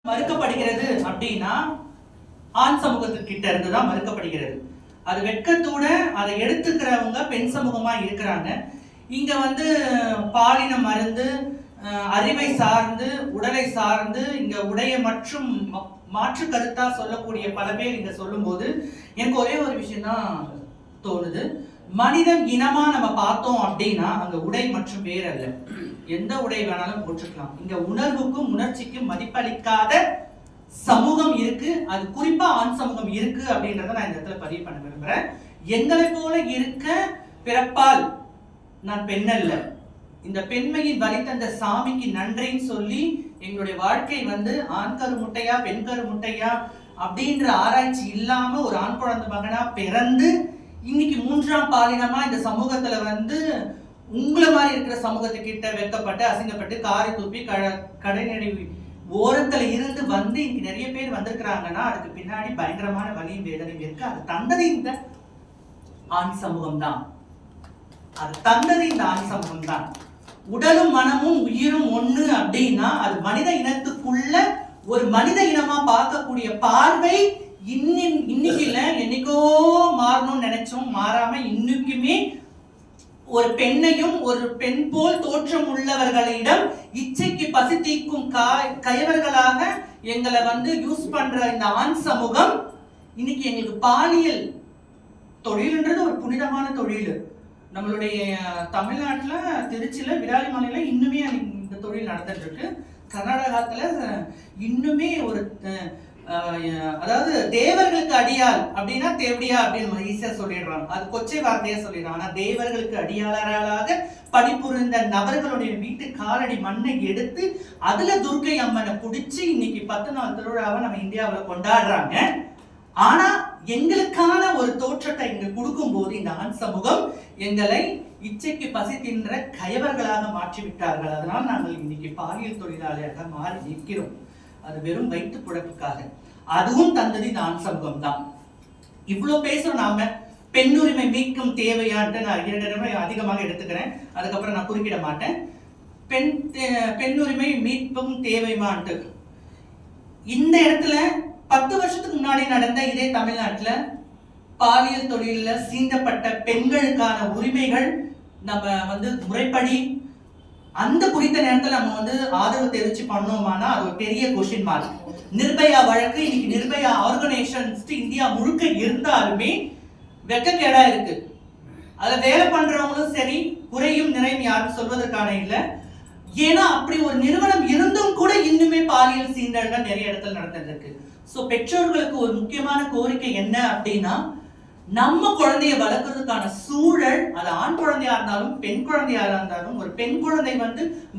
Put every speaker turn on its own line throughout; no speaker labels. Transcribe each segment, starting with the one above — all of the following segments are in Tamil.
மறுக்கப்படுகிறது அப்படின்னா ஆண் சமூகத்துக்கிட்ட இருந்துதான் மறுக்கப்படுகிறது. அது வெட்கத்தோட அதை எடுத்துக்கிறவங்க பெண் சமூகமா இருக்கிறாங்க. இங்க பாலின மருந்து, அறிவை சார்ந்து, உடலை சார்ந்து இங்க உடைய மற்றும் மாற்று கருத்தா சொல்லக்கூடிய பல பேர் இங்க சொல்லும் போது எனக்கு ஒரே ஒரு விஷயம் தான் தோணுது. மனிதன் இனமா நம்ம பார்த்தோம் அப்படின்னா அங்க உடை மற்றும் வேறு அல்ல. எந்த உடை வேணாலும் போட்டுக்கலாம். இங்க உணர்வுக்கும் உணர்ச்சிக்கும் மதிப்பளிக்காத சமூகம் இருக்கு. அது குறிப்பா ஆண் சமூகம் இருக்கு அப்படின்றத நான் இந்த இடத்துல பதிவு பண்ண விரும்புறேன். எங்களை போல இருக்க பிறப்பால் நான் பெண் அல்ல. இந்த பெண்மையின் வழி தந்த சாமிக்கு நன்றின்னு சொல்லி எங்களுடைய வாழ்க்கை ஆண் கரு முட்டையா பெண் கரு முட்டையா அப்படின்ற ஆராய்ச்சி இல்லாம ஒரு ஆண் குழந்தை மகனா பிறந்து இன்னைக்கு மூன்றாம் பாலினமா இந்த சமூகத்துல உங்களை மாதிரி இருக்கிற சமூகத்துக்கிட்ட வெக்கப்பட்டு அசிங்கப்பட்டு காரை துப்பி கடைநடை ஓரத்துல இருந்து இன்னைக்கு நிறைய பேர் வந்திருக்கிறாங்கன்னா அதுக்கு பின்னாடி பயங்கரமான வலியும் வேதனையும் இருக்கு. அது தந்தது இந்த ஆண் சமூகம் தான். அது தந்தது இந்த ஆண் சமூகம் தான். உடலும் மனமும் உயிரும் ஒண்ணு அப்படின்னா அது மனித இனத்துக்குள்ள ஒரு மனித இனமா பார்க்கக்கூடிய பார்வை இன்னைக்கு இல்ல, என்னைக்கோ மாறணும்னு நினைச்சோம், மாறாம இன்னைக்குமே ஒரு பெண்ணையும் ஒரு பெண் போல் தோற்றம் உள்ளவர்களிடம் இச்சைக்கு பசி தீக்கும் கயவர்களாக எங்களை யூஸ் பண்ற இந்த ஆண் சமூகம் இன்னைக்கு எங்களுக்கு பாலியல் தொழில்ன்றது ஒரு புனிதமான தொழில். நம்மளுடைய தமிழ்நாட்டுல திருச்சியில விராலிமலையில இன்னுமே இந்த தொழில் நடந்துட்டு இருக்கு. கர்நாடகத்துல இன்னுமே ஒரு அதாவது தேவர்களுக்கு அடியாள் அப்படின்னா தேவடியா அப்படின்னு ஈஸியா சொல்லிடுறாங்க. அது கொச்சை வார்த்தையா சொல்லிடுறாங்க. ஆனா தேவர்களுக்கு அடியாளராக பணிபுரிந்த நபர்களுடைய வீட்டு காலடி மண்ணை எடுத்து அதுல துர்க்கை அம்மனை பிடிச்சி இன்னைக்கு 10 நாள் திருவிழாவை நம்ம இந்தியாவில் கொண்டாடுறாங்க. ஆனா எங்களுக்கான ஒரு தோற்றத்தை இங்க கொடுக்கும் போது இந்த ஆண் சமூகம் எங்களை இச்சைக்கு பசி தின்ற கயவர்களாக மாற்றி விட்டார்கள். அதனால் நாங்கள் இன்னைக்கு பாலியல் தொழிலாளியாக மாறி நிற்கிறோம். அது வெறும் வயிற்று புழப்புக்காக. அதுவும் தந்தது இந்த ஆண் சமூகம் தான். இவ்வளவு பேசுறோம் நாம. பெண்ணுரிமை மீட்கும் தேவையான்ட்டு நான் 2 தடவை அதிகமாக எடுத்துக்கிறேன். அதுக்கப்புறம் நான் குறுக்கிட மாட்டேன். பெண்ணுரிமை மீட்பும் தேவைமான்ட்டு இந்த இடத்துல 10 வருஷத்துக்கு முன்னாடி நடந்த இதே தமிழ்நாட்டுல பாலியல் தொழில சீண்டப்பட்ட பெண்களுக்கான உரிமைகள் நம்ம முறைப்படி அந்த குறித்த நேரத்தில் நம்ம ஆதரவு தெரிவிச்சு பண்ணோமானா அது ஒரு பெரிய கொஸ்டின் மார்க். நிர்பயா வழக்கு இன்னைக்கு நிர்பயா ஆர்கனைசேஷன்ஸ் இந்தியா முழுக்க இருந்தாலுமே வெட்கக்கேடா இருக்கு. அதுல வேலை பண்றவங்களும் சரி குறையும் நிறையும் யாரும் சொல்வதற்கான இல்லை. ஏன்னா அப்படி ஒரு நிறுவனம் இருந்தும் கூட இன்னுமே பாலியல் சீண்டல்கள் நிறைய இடத்துல நடந்துருக்கு. சோ பெற்றோர்களுக்கு ஒரு முக்கியமான கோரிக்கை என்ன அப்படின்னா, நம்ம குழந்தைய வளர்க்கறதுக்கான சூழல், அது ஆண் குழந்தையா இருந்தாலும் பெண் குழந்தையா இருந்தாலும், ஒரு பெண் குழந்தை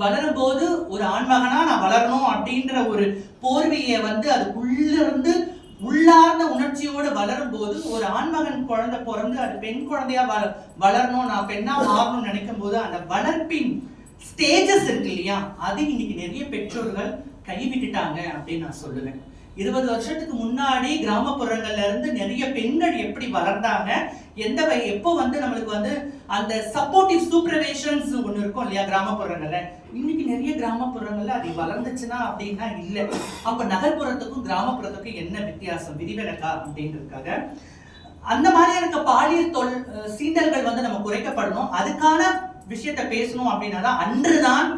வளரும் போது ஒரு ஆண்மகனா நான் வளரணும் அப்படின்ற ஒரு போர்வையை அதுக்குள்ள இருந்து உள்ளார்ந்த உணர்ச்சியோடு வளரும் போது ஒரு ஆண்மகன் குழந்தை பிறந்து அது பெண் குழந்தையா வளரணும், நான் பெண்ணா மாறணும்னு நினைக்கும் போது அந்த வளர்ப்பின் ஸ்டேஜஸ் இருக்கு இல்லையா, அது இன்னைக்கு நிறைய பெற்றோர்கள் கைவிட்டுட்டாங்க அப்படின்னு நான் சொல்லுவேன். 20 வருஷத்துக்கு முன்னாடி கிராமப்புறங்கள்ல இருந்து நிறைய பெண்கள் எப்படி வளர்ந்தாங்க, எப்போ நம்மளுக்கு அந்த சப்போர்ட்டிவ் சூப்பர்வைஷன்ஸ் ஒண்ணு இருக்கும் இல்லையா கிராமப்புறங்கள்ல. இன்னைக்கு நிறைய கிராமப்புறங்கள்ல அது வளர்ந்துச்சுன்னா அப்படின்னா இல்லை. அப்ப நகர்ப்புறத்துக்கும் கிராமப்புறத்துக்கும் என்ன வித்தியாசம், விதிவிலக்கா அப்படின்றதுக்காக அந்த மாதிரி இருக்க பாலியல் சீண்டல்கள் நம்ம குறைக்கப்படணும். அதுக்கான விஷயத்த பேசணும் அப்படின்னா அன்றுதான்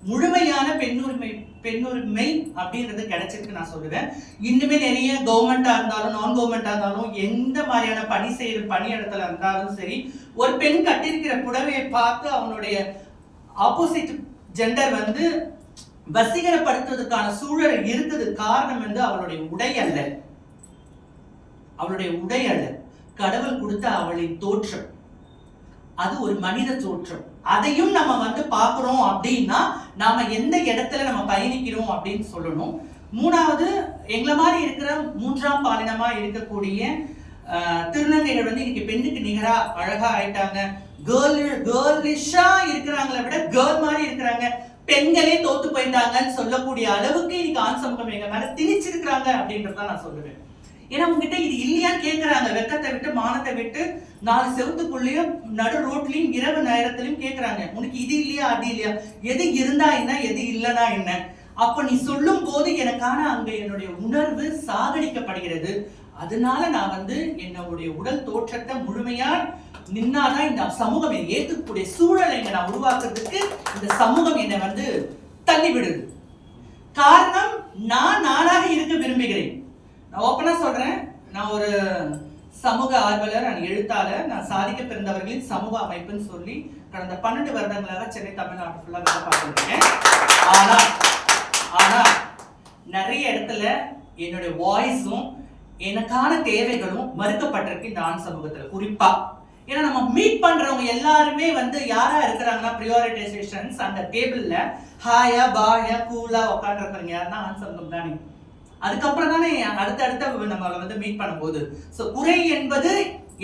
முழுமையான பெண்ணுரிமை அப்படின்றது கிடைச்சிருக்கு நான் சொல்லுவேன். இன்னுமே நிறைய கவர்மெண்டா இருந்தாலும் நான் கவர்மெண்டா இருந்தாலும் எந்த மாதிரியான பணி செய்யற பணி இடத்துல இருந்தாலும் சரி, ஒரு பெண் கட்டிருக்கிற புடவையை பார்த்து அவனுடைய ஆப்போசிட் ஜெண்டர் வசீகரப்படுத்துவதற்கான சூழல் இருக்குது. காரணம் அவளுடைய உடை அல்ல, அவளுடைய உடை அல்ல, கடவுள் கொடுத்த அவளின் தோற்றம். அது ஒரு மனித தோற்றம். அதையும் நம்ம பார்க்கிறோம் அப்படின்னா நாம எந்த இடத்துல நம்ம பயணிக்கிறோம் அப்படின்னு சொல்லணும். மூணாவது, எங்களை மாதிரி இருக்கிற மூன்றாம் பாலினமா இருக்கக்கூடிய திருநங்கைகள் இன்னைக்கு பெண்ணுக்கு நிகரா அழகா ஆயிட்டாங்க. கேர்லிஷா இருக்கிறாங்களே விட கேர்ள் மாதிரி இருக்கிறாங்க. பெண்களே தோத்து போயிட்டாங்கன்னு சொல்லக்கூடிய அளவுக்கு இன்னைக்கு ஆண் சமூகம் எங்க மேல திணிச்சிருக்கிறாங்க அப்படின்றதான் நான் சொல்லுவேன். ஏன்னா உங்ககிட்ட இது இல்லையான்னு கேட்கறாங்க. வெக்கத்தை விட்டு மானத்தை விட்டு 4 செவத்துக்குள்ளேயும் நடு ரோட்லயும் இரவு நேரத்திலையும் கேட்கறாங்க, உனக்கு இது இல்லையா அது இல்லையா, எது இருந்தா என்ன எது இல்லைன்னா என்ன. அப்ப நீ சொல்லும் போது எனக்கான அங்க என்னுடைய உணர்வு சாகடிக்கப்படுகிறது. அதனால நான் வந்து என்னுடைய உடல் தோற்றத்தை முழுமையா நின்னாதான் இந்த சமூகம் என்னை ஏற்கக்கூடிய சூழலை நான் உருவாக்குறதுக்கு இந்த சமூகம் என்னை வந்து தள்ளி விடுது. காரணம், நான் நானாக இருக்க விரும்புகிறேன். நான் ஓப்பனா சொல்றேன், நான் ஒரு சமூக ஆர்வலர், நான் எழுத்தாளர், நான் சாதிக்க பிறந்தவர்களின் சமூக அமைப்புன்னு சொல்லி கடந்த 12 வருடங்களாக சென்னை தமிழ்நாடு ஃபுல்லா வேலை பார்த்துருக்கேன். ஆனா நிறைய இடத்துல என்னுடைய வாய்ஸும் எனக்கான தேவைகளும் மறுக்கப்பட்டிருக்கு இந்த ஆண் சமூகத்துல. குறிப்பா ஏன்னா நம்ம மீட் பண்றவங்க எல்லாருமே வந்து யாரா இருக்கிறாங்கன்னா பிரியாரிட்டைசேஷன்ஸ் அந்த டேபிள்ல ஹாயா பாயா கூலா உட்காந்துருக்கிறீங்க யாருன்னா ஆண் சமூகம் தானே. அதுக்கப்புறம் தானே அடுத்தடுத்த நம்மளை வந்து மீட் பண்ணும்போது குறை என்பது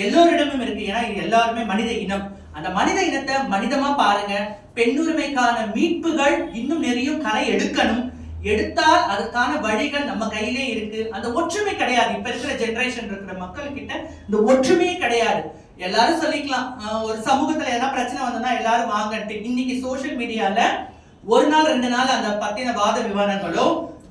எல்லோரிடமும் இருக்கு. ஏன்னா இது எல்லாருமே மனித இனம். அந்த மனித இனத்தை மனிதமா பாருங்க. பெண்ணுரிமைக்கான மீட்புகள் இன்னும் நிறைய கரை எடுக்கணும். எடுத்தால் அதுக்கான வழிகள் நம்ம கையிலே இருக்கு. அந்த ஒற்றுமை கிடையாது. இப்ப இருக்கிற ஜெனரேஷன் இருக்கிற மக்கள் கிட்ட இந்த ஒற்றுமையே கிடையாது. எல்லாரும் சொல்லிக்கலாம், ஒரு சமூகத்துல எதனா பிரச்சனை வந்ததுன்னா எல்லாரும் வாங்கட்டு. இன்னைக்கு சோசியல் மீடியால ஒரு நாள் 2 நாள் அந்த பத்தின வாத விவாதங்களோ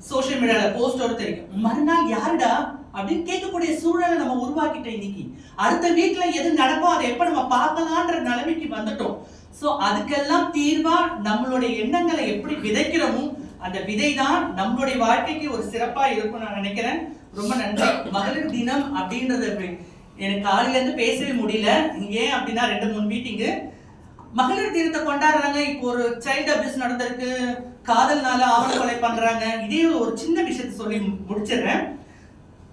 சோசியல் மீடியால போஸ்டோட தெரியும். மறுநாள் யாருடா அப்படின்னு கேட்கக்கூடிய சூழலை நம்ம உருவாக்கிட்டோம். இன்னைக்கு அடுத்த வீட்டுல எது நடக்கும் அதை எப்ப நம்ம பார்க்கலான்ற நிலைமைக்கு வந்துட்டோம். சோ அதுக்கெல்லாம் தீர்வா நம்மளுடைய எண்ணங்களை எப்படி விதைக்கிறோமோ அந்த விதை தான் நம்மளுடைய வாழ்க்கைக்கு ஒரு சிறப்பா இருக்கும் நான் நினைக்கிறேன். ரொம்ப நன்றி. மகளிர் தினம் அப்படின்றது எனக்கு காலையில இருந்து பேசவே முடியல. ஏன் அப்படின்னா 2-3 மீட்டிங்கு. மகளிர் தினத்தை கொண்டாடுறாங்க. இப்போ ஒரு சைல்டு அபியூஸ் நடந்திருக்கு, காதல்னால ஆவண கொலை பண்றாங்க. இதே ஒரு சின்ன விஷயத்தை சொல்லி முடிச்சிடுறேன்.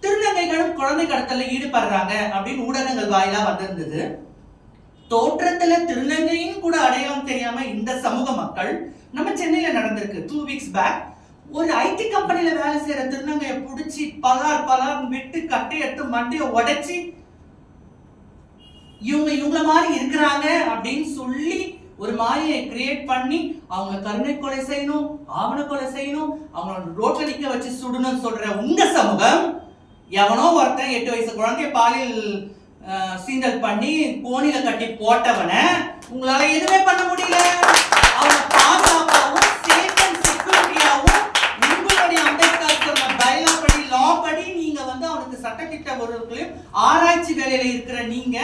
திருநங்கைகளும் குழந்தை கடத்தல ஈடுபடுறாங்க அப்படின்னு ஊடகங்கள் வாயிலா வந்திருந்தது. தோற்றத்துல திருநங்கையும் கூட அடையாளம் தெரியாம இந்த சமூக மக்கள் நம்ம சென்னையில நடந்திருக்கு 2 வீக்ஸ் பேக். ஒரு ஐடி கம்பெனில வேலை செய்யற திருநங்கையை பிடிச்சி பலார் விட்டு கட்டை எடுத்து மண்டையை உடைச்சி இவங்கள மாதிரி இருக்கிறாங்க அப்படின்னு சொல்லி ஒரு மாயை கிரியேட் பண்ணி அவங்க கருணை கொலை செய்யணும், ஆவண கொலை செய்யணும், அவங்களோட ரோட்ல நிக்க வச்சு சுடணும்னு சொல்ற உங்க சமூகம் எவனோ ஒருத்தன் 8 வயசு குழந்தைய பாலியல் சீண்டல் பண்ணி கோணில கட்டி போட்டவனை உங்களால எதுவுமே பண்ண முடியல. அவங்க பாதுகாப்பாகவும் சேஃப் அண்ட் செக்யூரிட்டியாகவும் உங்களுடைய அம்பேத்கர் சொன்ன பைலா படி லா படி நீங்க வந்து அவனுக்கு சட்டத்திட்ட பொருட்களையும் ஆராய்ச்சி வேலையில இருக்கிற நீங்க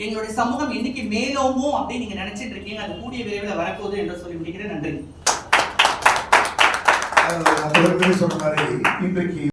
எங்களுடைய சமூகம் இன்னைக்கு மேலோங்கும் அப்படின்னு நீங்க நினைச்சிட்டு இருக்கீங்க. அது கூடிய விரைவில் வரப்போகுது என்று சொல்லி முடிக்கிறேன். நன்றி.
சொன்ன மாதிரி இன்றைக்கு